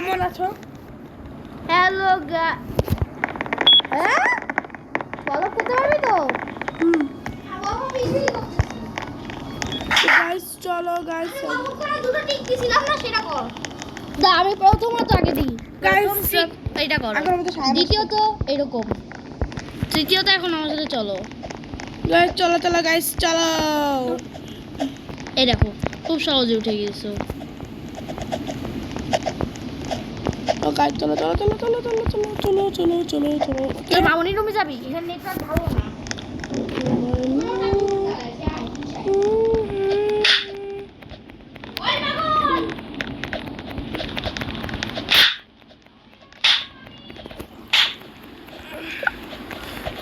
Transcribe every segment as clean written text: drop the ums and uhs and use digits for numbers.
কেমন আছো? হ্যালো হ্যাঁ ফলো করতে পারবি তো? গাইস চলো গাইস দুটো টিক দিছিলাম না সেটা কর। দা আমি প্রথমত আগে দিই। গাইস এটা করো। দ্বিতীয়ত এরকম। তৃতীয়ত এখন আমার সাথে চলো। গাইস চলো চলো গাইস চলো। এই দেখো খুব সহজে উঠে গেছো। ও গাইস চলো চলো চলো চলো চলো চলো চলো চলো চলো চলো। তুই মামনির রুমে যাবি? এখানে নেটওয়ার্ক ভালো না।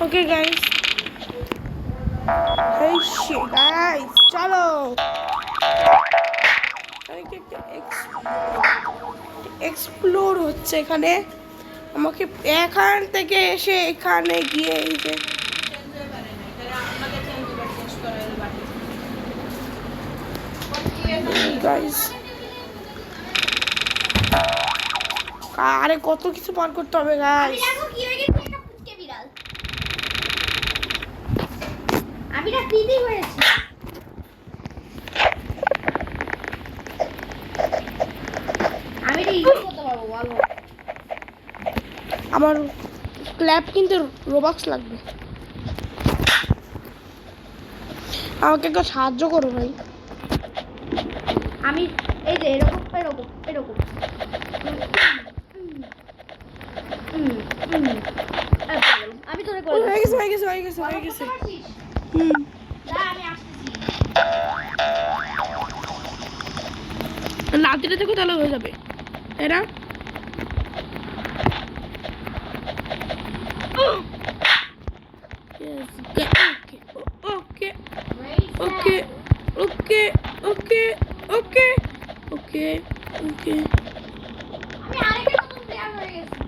Okay guys. Hey shit guys, চলো। এক্সপ্লোর হচ্ছে এখানে। আমাকে এখান থেকে এসে এখানে গিয়ে এই যে গাইস আরে কত কিছু পার করতে হবে গাইস। আমি না পিদি হয়েছি। আমি এটা ইউজ করতে পারবো বলো। আমার ক্ল্যাপ কিন্তু রোবাক্স লাগবে। আমাকে একটু সাহায্য করো ভাই। আমি এই যে এরকম এরকম এরকম আমি তোরে করে হয়ে গেছে হয়ে গেছে হয়ে গেছে হয়ে গেছে। আমি আসতেছি। নাতিটা থেকে তাহলে হয়ে যাবে এরা। ওকে ওকে ওকে ওকে ওকে ওকে ওকে। আমি আরেকটা নতুন প্লেয়ার হয়ে গেছি।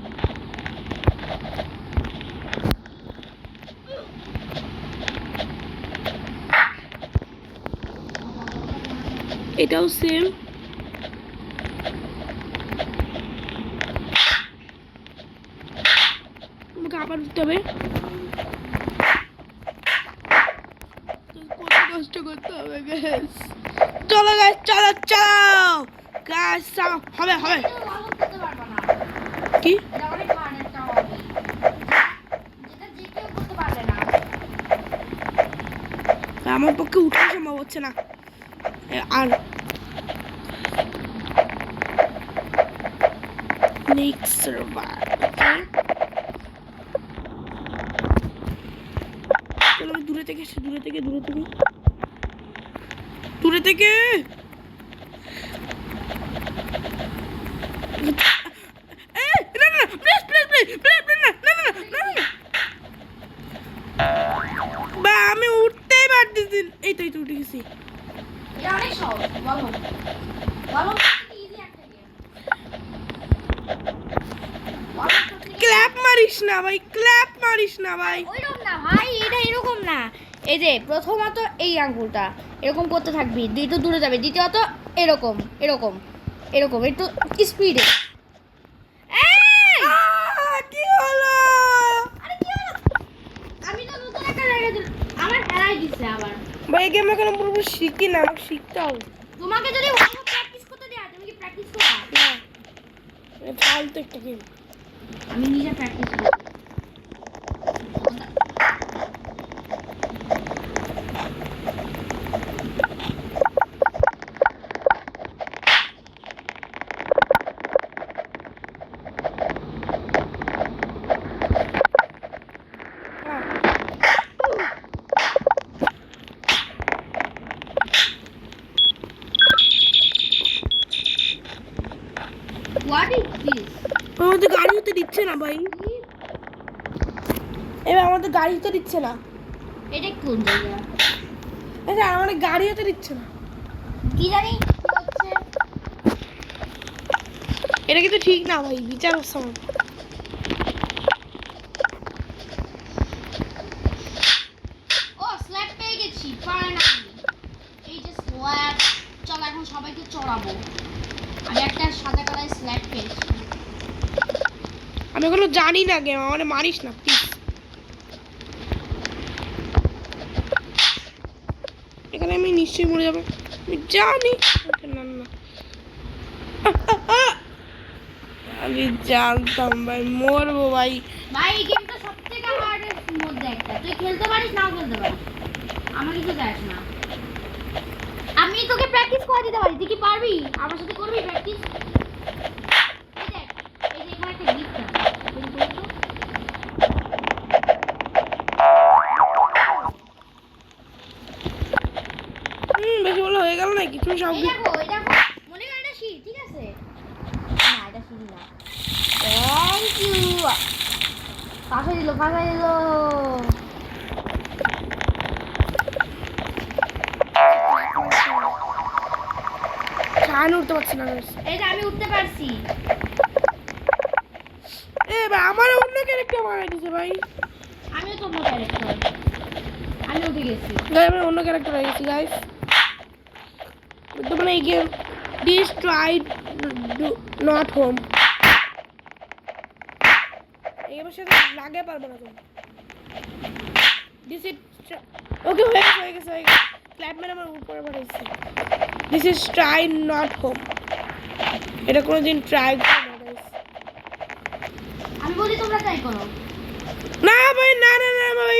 এটাও সেম। আমাকে আবার উঠতে হবে। কত কষ্ট করতে হবে গাইস। চলো গাইস চলো চলো গাইস হবে হবে। করতে পারবা না। কি এটা অনেক হার্ড একটা হবি। যেটা যে কেউ করতে পারবে না। আমার পক্ষে উঠা সম্ভব হচ্ছে না। আর নেক্সট সার্ভার চলো আমি দূরে থেকে এসে দূরে থেকে দূরে থেকে দূরে থেকে আমি উঠতেই পারতেছি। এই তো এই তো উঠে গেছি। এটা অনেক সহজ বলো বলো ইজি একটা গেম। ক্ল্যাপ মারিস না ভাই ক্ল্যাপ মারিস না ভাই। ওইরকম না ভাই এটা এরকম না। এই যে প্রথমত এই আঙ্গুলটা এরকম করতে থাকবি একটু দূরে যাবে। দ্বিতীয়ত এরকম এরকম এরকম একটু স্পিডে। কি হলো? আরে কি হলো? আমি তো নতুন একটা জায়গা দিলাম। আমার হেরাই দিছে আবার। ভাই গেম এখন পুরোপুরি শিখি না আমাকে শিখতে হবে। তোমাকে যদি ভালো প্র্যাকটিস করতে দেয়া তুমি কি প্র্যাকটিস করবা? না ফালতু একটা গেম। আমি নিজে প্র্যাকটিস করব। What is this? আমাদের গাড়ি হতে দিচ্ছে না ভাই। এবার আমাদের গাড়ি হতে দিচ্ছে না। এটা কোন জায়গা? আচ্ছা আমাদের গাড়ি হতে দিচ্ছে না। কি জানি কি হচ্ছে? এটা কিন্তু ঠিক না ভাই বিচার করছে আমার। ও স্ল্যাব পেয়ে গেছি ফাইনালি। এই যে স্ল্যাব চল এখন সবাইকে চড়াবো। আমি একটা সাদা কালার স্ল্যাব পেয়েছি। আমি এখনো জানি না গেম, আমার মারিস না প্লিজ। এখানে আমি নিশ্চয়ই মরে যাবো, আমি জানি। না না, আমি জানতাম ভাই মরবো ভাই। ভাই এই গেমটা সবথেকে হার্ডেস্ট মধ্যে একটা, তুই খেলতে পারিস নাও খেলতে পারিস, আমার কিছু দেখ না। আমি তোকে প্র্যাকটিস করে দিতে পারি, তুই কি পারবি? আমার সাথে করবি প্র্যাকটিস? এই দেখ, এই যে এখানে একটা গিফট আছে, তুই করবি তো? বেশি বলা হয়ে গেল না কিছু সব। এই দেখো মনে কর এটা সিঁড়ি, ঠিক আছে? না এটা সিঁড়ি না। Thank you. ফাঁসাই দিল। আমি উঠতে পারছি না guys। এই যে আমি উঠতে পারছি। এ ভাই আমার অন্য ক্যারেক্টার মারা গেছে ভাই। আমিও তো অন্য ক্যারেক্টার, আমি উঠে গেছি। গাইস আমি অন্য ক্যারেক্টার হয়ে গেছি গাইস। তোমরা এই গেম ডিস্ট্রয় নট হোম এই গেমের সাথে লাগে পারবো না তুমি। দিস ইজ ওকে হয়ে গেছে ক্ল্যাপ মেরে আমার উপরে বাড়াইছে। This is try not home, এটা কোনোদিন ট্রাই করো না গাইস। আমি বলি তোমরা ট্রাই করো। না ভাই না না না ভাই,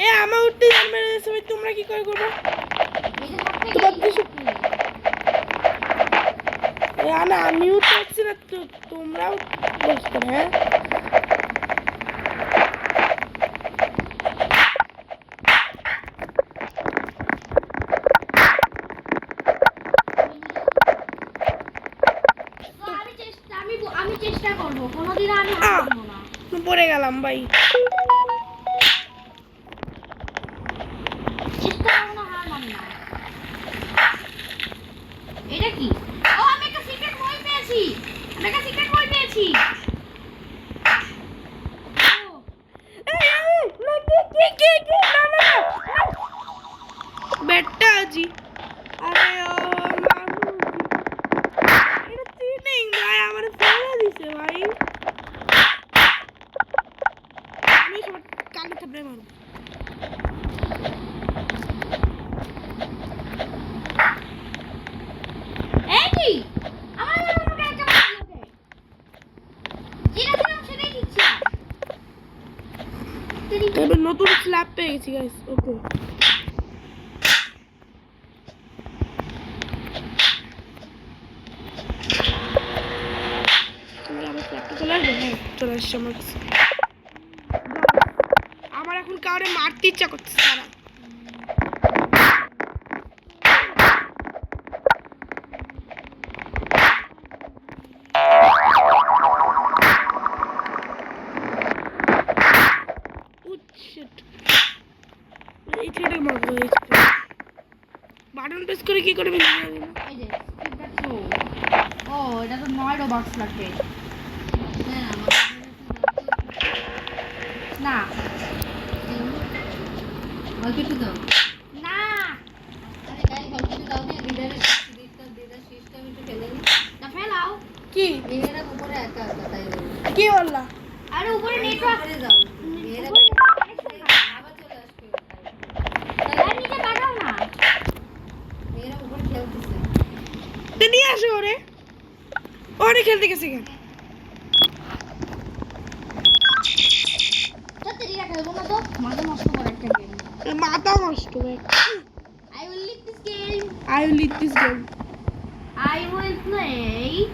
এ আমার উঠতে জানবে না সময় তোমরা কি করে করবে? এই যে সবথেকে তোমার দেশে না আমি উঠতে পারছি না, তো তোমরাও বসতে হ্যাঁ। তো আমি চেষ্টা করব, কোনোদিন আমি হার মানবো না। পড়ে গেলাম ভাই। চেষ্টা করব না, হার মানব না। এটা কি? ও আমি একটা সিক্রেট বই পেয়েছি। ও, বেটা জি আরে ও এটা চিটিং ভাই, আমার ফেলে দিছে ভাই। আমি সব কানে থাপড়ে মারব। এই কি? আমার মনে হয় একটা মারলো ওকে। যেটা ছিলাম সেটাই দিচ্ছি। এবার নতুন স্ল্যাব পেয়ে গেছি গাইস। ওকে চলে আসবে, হ্যাঁ চলে আসছে আমার কাছে। আমার এখন কাউরে মারতে ইচ্ছা করছে সারা। এই ছেলেটাকে মারবো, এই ছেলেটাকে। বাটন প্রেস করে কি করবে? এই যে স্কিপটা থ্রো। ও এটা তো 9 রবাক্স লাগবে। না অল্প একটু দাও। না আরে গাই অল্প একটু দাও না, লিডারের সিস্টেম একটু ফেলে দিই না, ফেলাও। কি মেয়েরা উপরে একা একা তাই বলি। কি বললা? আরে উপরে নেটওয়ার্ক করে দাও, মেয়েরা আবার চলে আসবে। তাহলে নিচে পাঠাও না, মেয়েরা উপরে খেলতেছে। তো নিয়ে আসো ওরে, ওরে খেলতে গেছে কেন? সত্যি খেলবো না তো, মাথা নষ্ট করে একটা গেম। মাথা নষ্ট ভাই। I will leave this game. I will lead this game. I will play